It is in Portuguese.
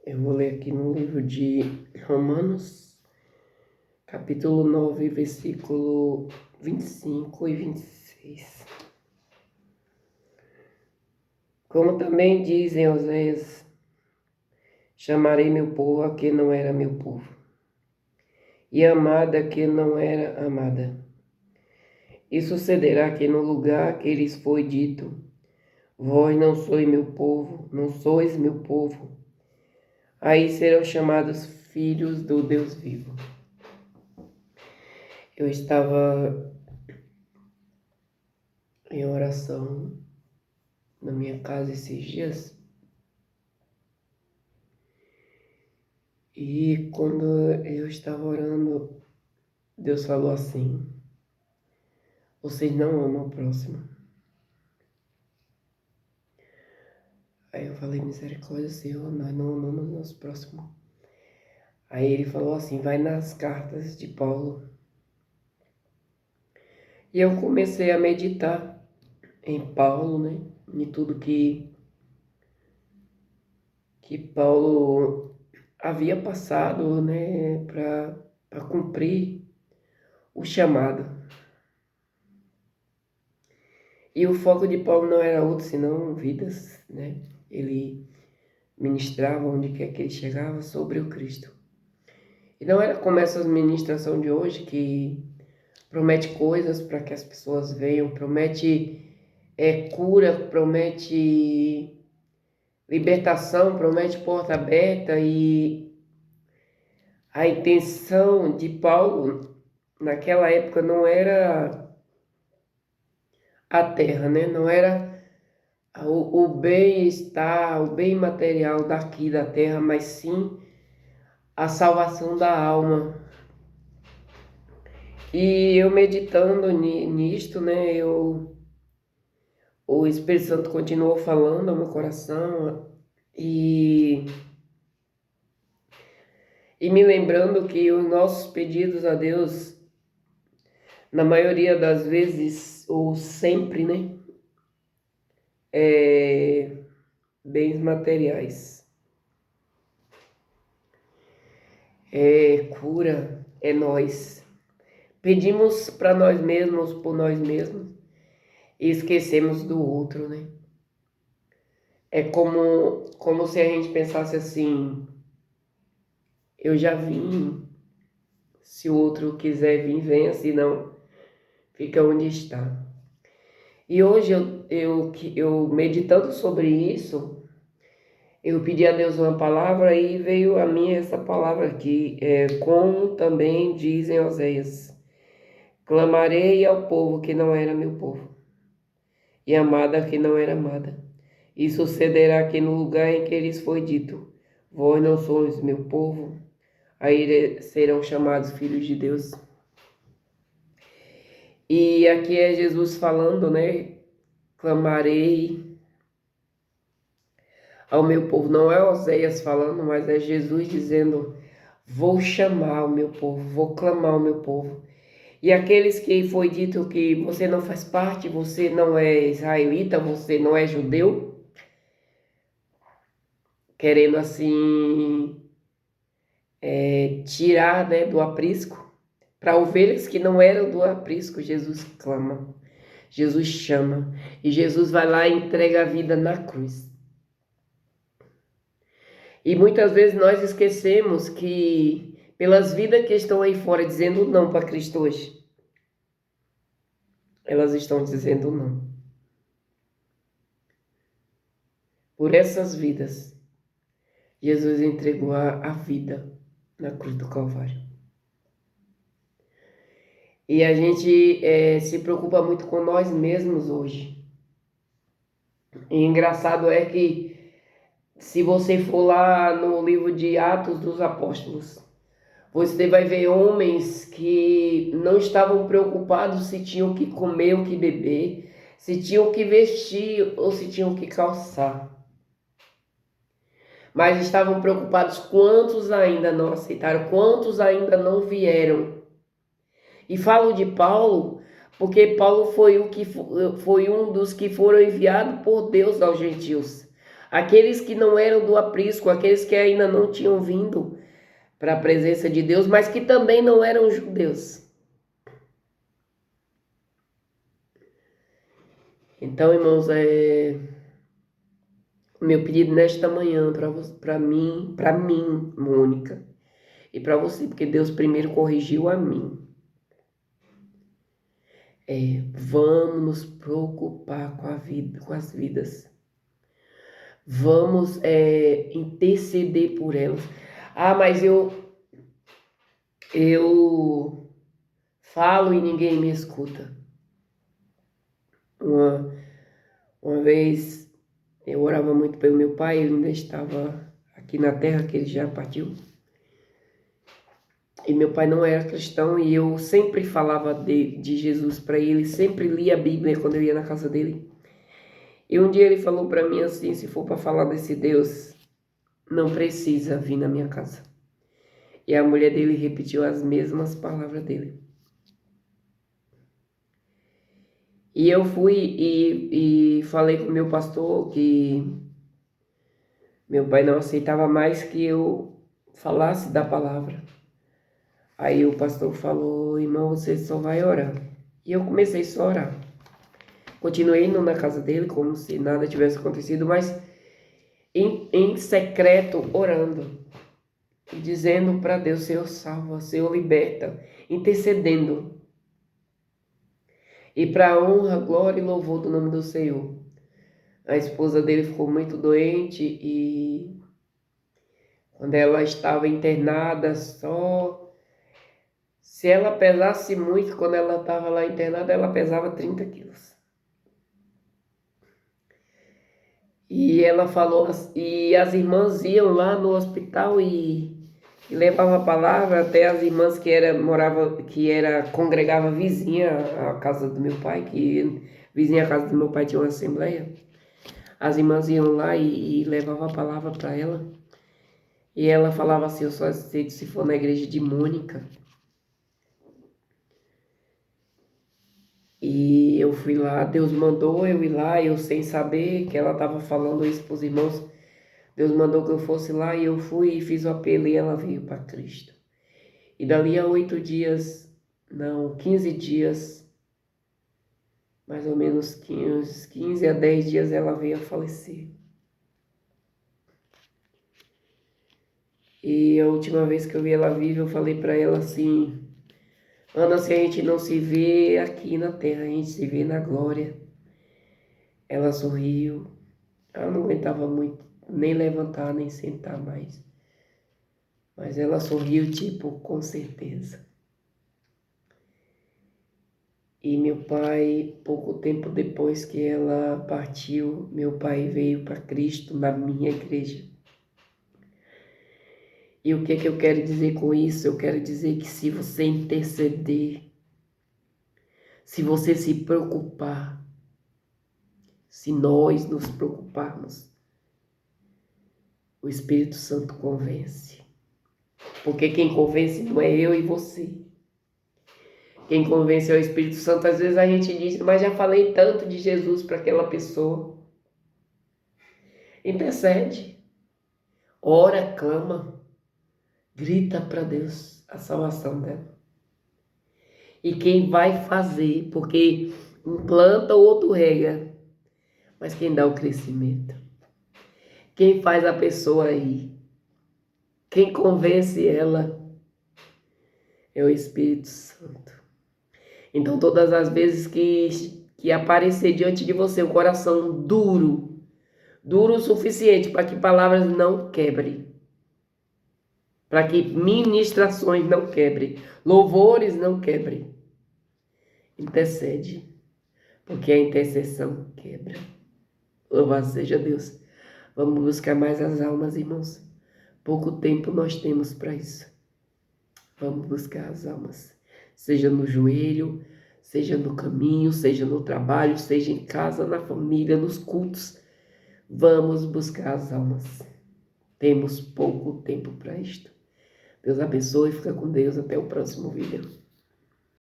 Eu vou ler aqui no livro de Romanos, capítulo 9, versículo 25 e 26. Como também dizem Oséias, chamarei meu povo a que não era meu povo, e amada a que não era amada. E sucederá que no lugar que lhes foi dito, vós não sois meu povo, não sois meu povo, aí serão chamados filhos do Deus vivo. Eu estava em oração na minha casa esses dias, e quando eu estava orando, Deus falou assim: vocês não amam o próximo. Aí eu falei: misericórdia, Senhor, nós não amamos o nosso próximo. Aí ele falou assim: vai nas cartas de Paulo. E eu comecei a meditar em Paulo, né? Em tudo que Paulo havia passado, né? Para cumprir o chamado. E o foco de Paulo não era outro, senão vidas, né? Ele ministrava onde quer que ele chegava sobre o Cristo. E não era como essa ministração de hoje, que promete coisas para que as pessoas venham, promete cura, promete libertação, promete porta aberta. E a intenção de Paulo naquela época não era a terra, né? Não era o bem-estar, o bem material daqui da terra, mas sim a salvação da alma. E eu meditando nisto, né, o Espírito Santo continuou falando ao meu coração e me lembrando que os nossos pedidos a Deus, na maioria das vezes, ou sempre, né, bens materiais. Cura, é nós. Pedimos para nós mesmos, por nós mesmos, e esquecemos do outro, né? É como se a gente pensasse assim: eu já vim, se o outro quiser vir, venha, se não, fica onde está. E hoje eu meditando sobre isso, eu pedi a Deus uma palavra e veio a mim essa palavra aqui, como também dizem Oséias: clamarei ao povo que não era meu povo, e amada que não era amada. E sucederá que no lugar em que lhes foi dito, vós não sois meu povo, aí serão chamados filhos de Deus. E aqui é Jesus falando, né? Clamarei ao meu povo. Não é Oséias falando, mas é Jesus dizendo: vou chamar o meu povo, vou clamar o meu povo. E aqueles que foi dito que você não faz parte, você não é israelita, você não é judeu, querendo assim tirar, né, do aprisco, para ovelhas que não eram do aprisco, Jesus clama, Jesus chama, e Jesus vai lá e entrega a vida na cruz. E muitas vezes nós esquecemos que, pelas vidas que estão aí fora dizendo não para Cristo hoje, elas estão dizendo não. Por essas vidas, Jesus entregou a vida na cruz do Calvário. E a gente se preocupa muito com nós mesmos hoje. E engraçado é que, se você for lá no livro de Atos dos Apóstolos, você vai ver homens que não estavam preocupados se tinham que comer ou que beber, se tinham que vestir ou se tinham que calçar. Mas estavam preocupados quantos ainda não aceitaram, quantos ainda não vieram. E falo de Paulo porque Paulo foi um dos que foram enviados por Deus aos gentios. aqueles que não eram do aprisco, aqueles que ainda não tinham vindo para a presença de Deus, mas que também não eram judeus. Então, irmãos, meu pedido nesta manhã para mim, Mônica, e para você, porque Deus primeiro corrigiu a mim. Vamos nos preocupar com a vida, com as vidas. Vamos interceder por elas. Ah, mas eu falo e ninguém me escuta. Uma vez eu orava muito pelo meu pai, ele ainda estava aqui na terra, que ele já partiu. E meu pai não era cristão e eu sempre falava de Jesus para ele, sempre lia a Bíblia quando eu ia na casa dele. E um dia ele falou para mim assim, se for para falar desse Deus, não precisa vir na minha casa. E a mulher dele repetiu as mesmas palavras dele. E eu fui e falei com o meu pastor que meu pai não aceitava mais que eu falasse da palavra. Aí o pastor falou, irmão, você só vai orar. E eu comecei só a orar. Continuei indo na casa dele como se nada tivesse acontecido, mas em secreto orando. Dizendo para Deus, Senhor salva, Senhor liberta, intercedendo. E para a honra, glória e louvor do nome do Senhor. A esposa dele ficou muito doente e quando ela estava internada, se ela pesasse muito, quando ela estava lá internada, ela pesava 30 quilos. E ela falou, e as irmãs iam lá no hospital e levavam a palavra, até as irmãs congregava vizinha à casa do meu pai, que vizinha à casa do meu pai tinha uma assembleia. As irmãs iam lá e levavam a palavra para ela. E ela falava assim, eu só aceito se for na igreja de Mônica. E eu fui lá, Deus mandou eu ir lá, eu sem saber que ela estava falando isso para os irmãos. Deus mandou que eu fosse lá e eu fui e fiz o apelo e ela veio para Cristo. E dali a 15 dias, mais ou menos 15 a 10 dias ela veio a falecer. E a última vez que eu vi ela viva, eu falei para ela assim, Ana, se a gente não se vê aqui na terra, a gente se vê na glória. Ela sorriu, ela não aguentava muito, nem levantar, nem sentar mais. Mas ela sorriu, tipo, com certeza. E meu pai, pouco tempo depois que ela partiu, meu pai veio para Cristo na minha igreja. E o que eu quero dizer com isso? Eu quero dizer que se você interceder, se você se preocupar, se nós nos preocuparmos, o Espírito Santo convence. Porque quem convence não é eu e você. Quem convence é o Espírito Santo. Às vezes a gente diz, mas já falei tanto de Jesus para aquela pessoa. Intercede, ora, clama, grita para Deus a salvação dela. E quem vai fazer, porque um planta, o outro rega, mas quem dá o crescimento, quem faz a pessoa ir, quem convence ela é o Espírito Santo. Então todas as vezes que aparecer diante de você um coração duro o suficiente para que palavras não quebrem, para que ministrações não quebrem, louvores não quebrem, intercede, porque a intercessão quebra. Louvado seja Deus. Vamos buscar mais as almas, irmãos. Pouco tempo nós temos para isso. Vamos buscar as almas. Seja no joelho, seja no caminho, seja no trabalho, seja em casa, na família, nos cultos. Vamos buscar as almas. Temos pouco tempo para isto. Deus abençoe e fica com Deus. Até o próximo vídeo.